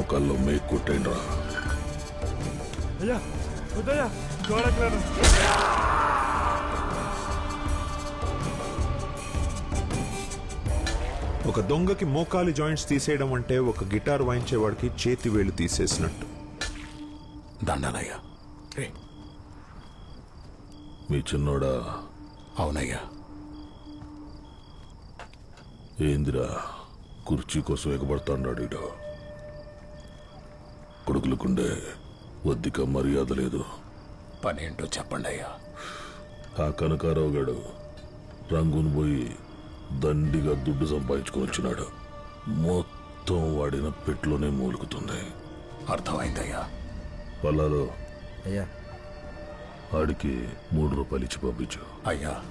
మోకాల్లో make కొట్టేయండి రా. అయ్యా వద్దయ్యా చూడట్లేదు. ఒక దొంగకి మోకాలి జాయింట్స్ తీసేయడం అంటే ఒక గిటార్ వాయించేవాడికి చేతి వేలు తీసేసినట్టు. దండాలయ్యా. మీ చిన్నోడా? అవునయ్యా. ఏందిరా కుర్చీ కోసం ఎగబడతాడు ఈడ. కొడుకులకుండే వద్దిక మర్యాద లేదు. పనేంటో చెప్పండి అయ్యా. ఆ కనకారావు గడు రంగును పోయి దండిగా దుడ్డు సంపాదించుకొని వచ్చినాడు. మొత్తం వాడిన పెట్లోనే మూలుగుతుంది. అర్థమైందయ్యా. పల్లాలో అయ్యా ఆడికి 3 రూపాయలు ఇచ్చి పంపించు. అయ్యా